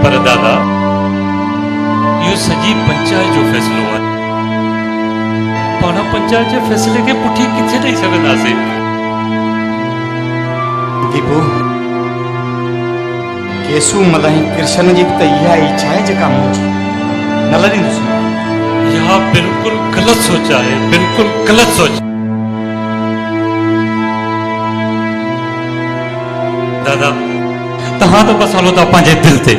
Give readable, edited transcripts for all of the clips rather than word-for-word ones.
पर दादा यो सजी पंचायत जो फैसलो है पाना पंचायत जे फैसले के पुठी किथे ॾेई सघंदासीं। दीपू केसू मलाई कृष्ण जी त इहा इच्छा है जेका मुंहिंजी न लड़ींदुसि। यह बिल्कुल गलत सोचा है, बिल्कुल गलत सोच। दादा तहां तो बस हलो था पंहिंजे दिल ते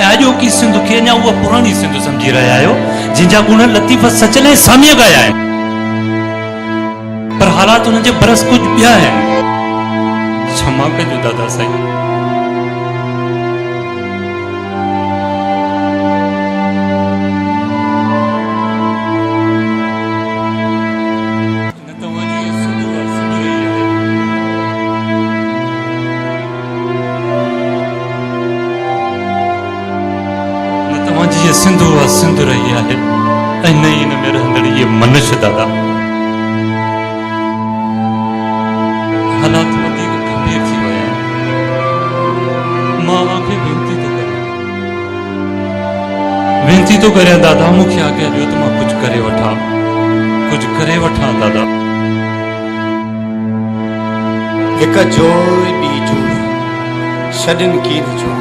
अॼो की सिंधु खे अञा उहा पुराणी सिंधु समझी रहिया आहियो जिनजा गुण लतीफ़ सचल ऐं साम्य गया आहिनि, पर हालात उन्हनि जे बरस कुझु ॿिया आहिनि। क्षमा कजो दादा साईं। ये सिंधु आ सिंधु रही है ऐं न इन में रहंदड़ ये मनुष्य दादा। हालात वधीक गंभीर थी विया आहिनि। मां आखे वेनती तो करे दादा मूंखे आज्ञा ॾियो त मां कुझु करे वठां दादा। हिक जोइ ॿी जोइ छॾनि कीर जो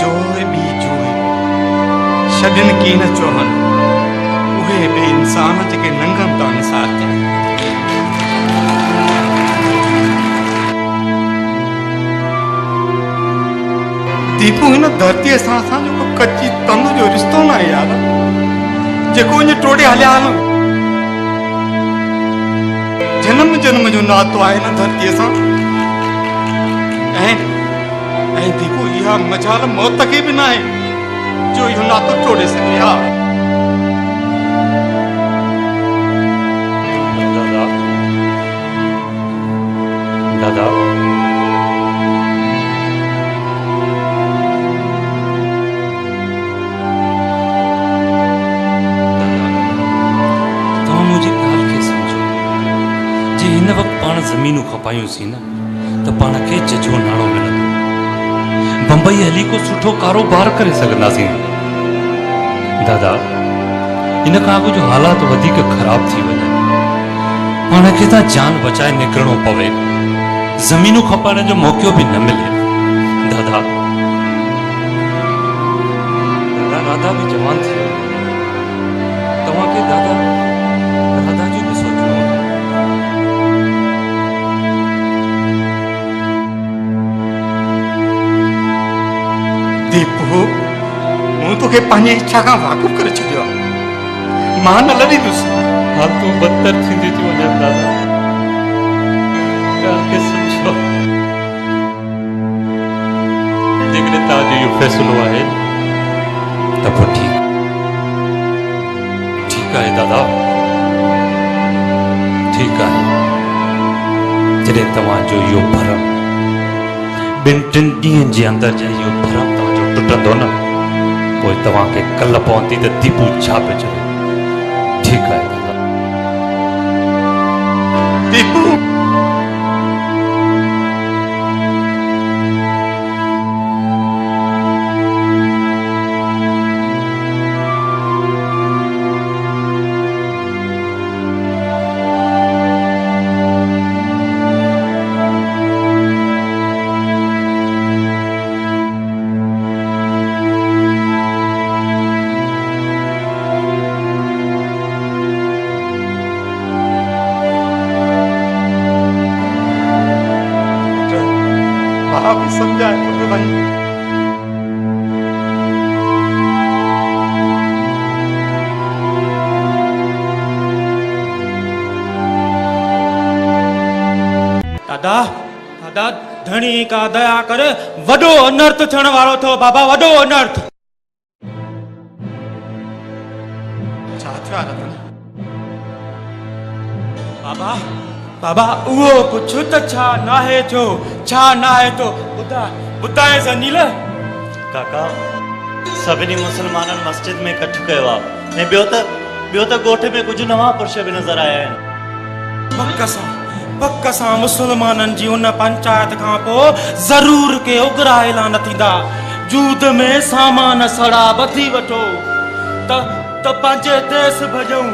जोइ ॿी जोइ छॾनि की न चवनि उहे बि इंसान जेके नंगनि था निसार थिया। दीपू हिन धरतीअ सां असांजो को कची तंद जो रिश्तो न आहे यार जेको इन टोड़े हलिया हल। जन्म जन्म जो नातो आहे हिन धरतीअ सां ऐं दीपू इहा मजाल मौत खे बि न आहे जो इहो नातो टोड़े सघे। हा दादा तव्हां मुंहिंजी ॻाल्हि खे सम्झो। जे हिन वक़्तु पाण ज़मीनूं खपायूंसीं न त पाण खे जजो नाणो मिलंदो। बंबई हली को सुठो कारोबार करे सघंदासीं दादा। इन खां अॻु जो हालात वधीक ख़राब थी वञनि पाण खे त जान बचाए निकिरणो पवे, ज़मीनूं खपाइण जो मौक़ो बि न मिले दादा। राधा बि जवान थी वई, तव्हांखे दादा राधा जो बि सोचणो आहे। दीपू मूं तोखे पंहिंजी इच्छा खां वाक़ुफ़ करे छॾियो आहे। मां न लड़ींदुसि। हालतूं बदतर थींदी थियूं वञनि दादा। ॻाल्हि खे सम्झो। जेकॾहिं तव्हांजो इहो फ़ैसिलो आहे त पोइ ठीकु आहे दादा, ठीकु आहे। जॾहिं तव्हांजो इहो भरम ॿिनि टिनि ॾींहंनि जे अंदरि जे इहो भरम टुटंदो न पोइ तव्हांखे कल्ह पवंदी त दीपू छा पियो चवे। ठीकु आहे दादा। दीपू आप समझाए तो भाई। दादा दादा धणी का दया कर वडो अनर्थ थियण वारो थो बाबा, वडो अनर्थ। छा थियो रतन? बाबा बाबा उहो पुछो त छा नाहे थियो, छा नाहे तो ॿुधाए सनील। काका सभिनी मुसलमाननि मस्जिद में इकट्ठो कयो आहे ऐं ॿियो त ॿियो त ॻोठ में कुझु नवां पुरुष बि नज़र आया आहिनि। पक सां मुस्लमाननि जी उन पंचायत खां पोइ ज़रूर के उग्रा ऐलान थींदा। जूद में सामान सड़ा ॿधी वठो त पंहिंजे देश भॼूं।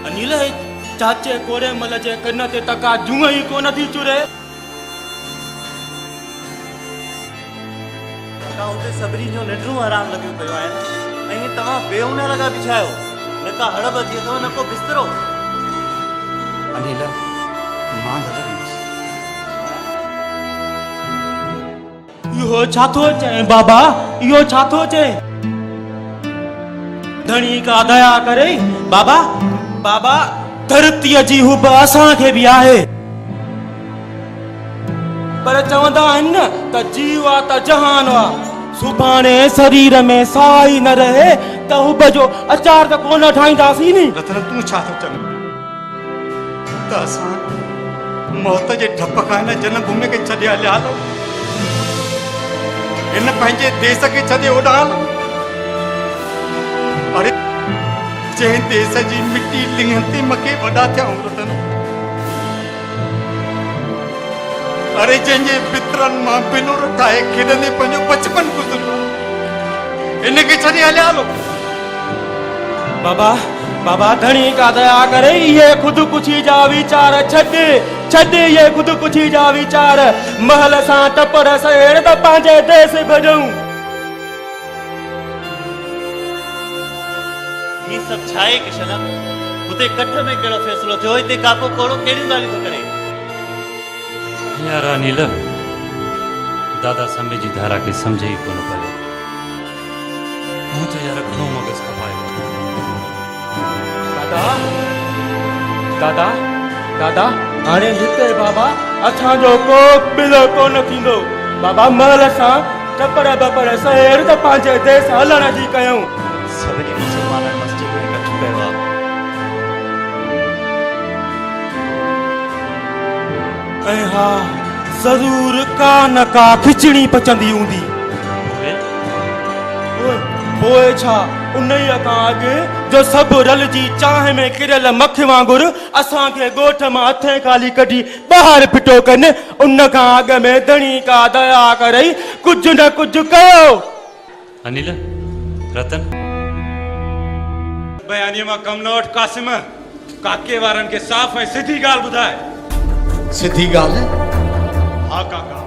अनिल चाचे कोरे मल जे कन ते तका जूं ई कोन थी चुरे। उते सभिनी जो निंडूं आराम लॻियूं पियूं आहिनि ऐं तव्हां बेउन लॻा बिछायो। न का हड़ब थी अथव न को बिस्तरो। अनिल मां घरु इहो छा थो चए बाबा? इहो छा थो चए? धणी का दया करे बाबा। बाबा धरतीअ जी हुब असांखे बि आहे, पर चवंदा आहिनि न त जीव आहे त जहान आहे। सुभाणे शरीर में साई न रहे त हुब जो अचार त कोन ठाहींदासीं नी। रतन तूं छा थो चवे त असां मौत जे डप खां हिन जनमभूमि खे छॾे हलिया हलो, हिन पंहिंजे देश खे छॾे होॾां हलो। अरे जंहिं देश जी मिट्टी लिंहनि ते मके वॾा थिया रतन, अरे जंहिंजे पित्रनि मां बिनुर ठाहे खेॾंदे पंहिंजो बचपन गुज़रियो, हिनखे छॾे हलिया हलो। बाबा बाबा धणी का दया करे ये खुदकुशी जा वीचार छॾ ये खुदकुशी जा वीचार। महल सां टपर सहेड़ त पंहिंजे देश भॼूं। ही सभु छा आहे किशन? हुते कठ में कहिड़ो फ़ैसिलो थियो? हिते काको कोड़ो कहिड़ियूं ॻाल्हियूं थो करे? यार अनिल, दादा समय जी धारा खे सम्झे ई कोन पियो। मूं त यार घणो मगज़ खपायो। दादा दादा हाणे हिते बाबा असांजो को बिल कोन थींदो। बाबा महल सां टपर बपर सहेड़ त पंहिंजे देश हलण जी कयूं। सभिनी मुसलमाननि मस्जिद में इकट्ठो कयो आहे। ऐं हा ज़रूर का न का खिचड़ी पचंदी हूंदी। पोइ छा उन्हीअ खां अॻु जो सभु रलजी चांहि में किरियल मख वांगुरु असांखे ॻोठ मां हथे खाली कढी ॿाहिरि फिटो कनि, उन खां अॻु में धणी का दया करे कुझु न कुझु कयो। अनिल, रतन बयानीअ मां कम न वठ कासिम। काके वारनि खे साफ़ ऐं सिधी ॻाल्हि ॿुधाए। सिधी ॻाल्हि हा काका,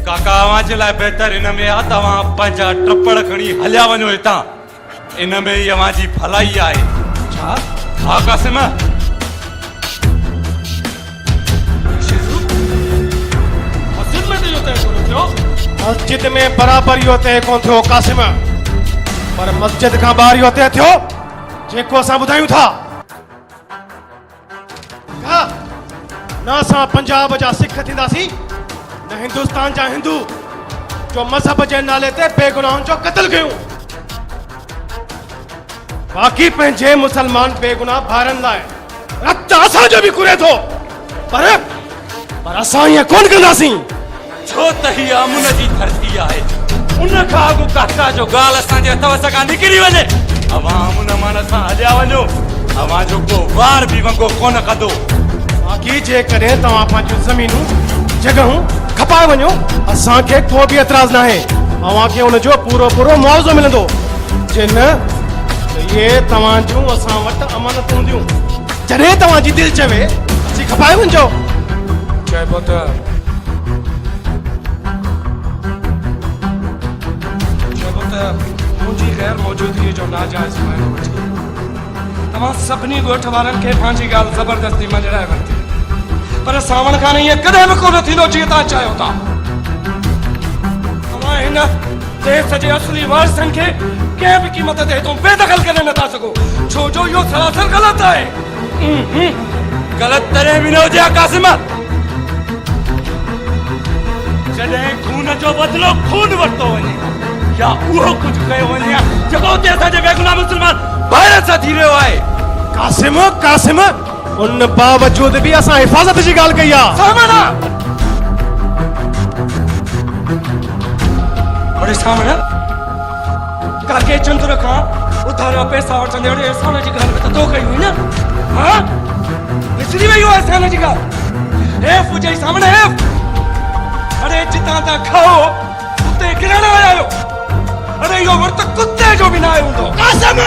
काका अवां जे लाइ बहितर इन में आहे तव्हां पंहिंजा टपड़ खणी हलिया वञो हितां। इन में ई अवां जी भलाई आहे। छा? हा कासिम। मस्जिद में बराबर इहो तय कोन थियो कासिम, पर मस्जिद खां ॿाहिरि इहो तय थियो जेको असां ॿुधायूं था। न असां पंजाब जा सिख थींदासीं, न हिंदुस्तान जा हिंदू जो मज़हब जे नाले ते बेगुनाहनि जो क़त्ल कयूं। बाक़ी पंहिंजे मुसलमान बेगुनाह भाइरनि लाइ रत असांजो बि कुरे थो, पर असां ईअं कोन कंदासीं। छो त ही अमुन जी धरती आहे। उन खां अॻु काका जो ॻाल्हि असांजे हथ वस खां निकिरी वञे। अवां अमुन मान सां हलिया वञो, अवां जो को वार बि वंगो कोन कंदो। बाक़ी जेकॾहिं तव्हां पंहिंजूं ज़मीनूं जॻहूं खपाए वञो, असांखे को बि एतिराज़ न आहे। अव्हांखे हुनजो पूरो मुआवज़ो मिलंदो। जे न त इहे तव्हांजूं असां वटि अमानत हूंदियूं। जॾहिं तव्हांजी दिलि चवे असीं खपाए वञिजो। चइबो त मुंहिंजी ग़ैर मौजूदगी जो नाजाइज़ फ़ाइदो वठी तव्हां सभिनी ॻोठ वारनि खे पंहिंजी ॻाल्हि ज़बरदस्ती मञाए वरिती, पर सावण खां ईअं कॾहिं बि कोन थींदो जीअं तव्हां चाहियो था। तव्हां हिन देश जे असली वारिसनि खे कंहिं बि क़ीमत ते हितां बेदख़ल करे नथा सघो, छो जो इहो सरासर ग़लति आहे। ग़लति तॾहिं बि न हुजे कासिम जॾहिं खून जो बदिलो खून वरितो वञे, या उहो कुझु कयो वञे जेको उते असांजे बेगुनाह मुस्लमान भाइरनि सां थी रहियो आहे। कासिम उन बावजूद बि असां हिफ़ाज़त जी ॻाल्हि कई आहे। अरे सामने काके चंद्र खां उधार पैसा वठंदे अरे असां जी ॻाल्हि में त तो कई हुई न हाँ विसरी वई हुआ असां जी ॻाल्हि हेफ हुजे सामने हेफ अरे जितां ता खाओ उते किरण आया आहियो अरे इहो वर्त कुत्ते जो बि न आहे हूंदो कसम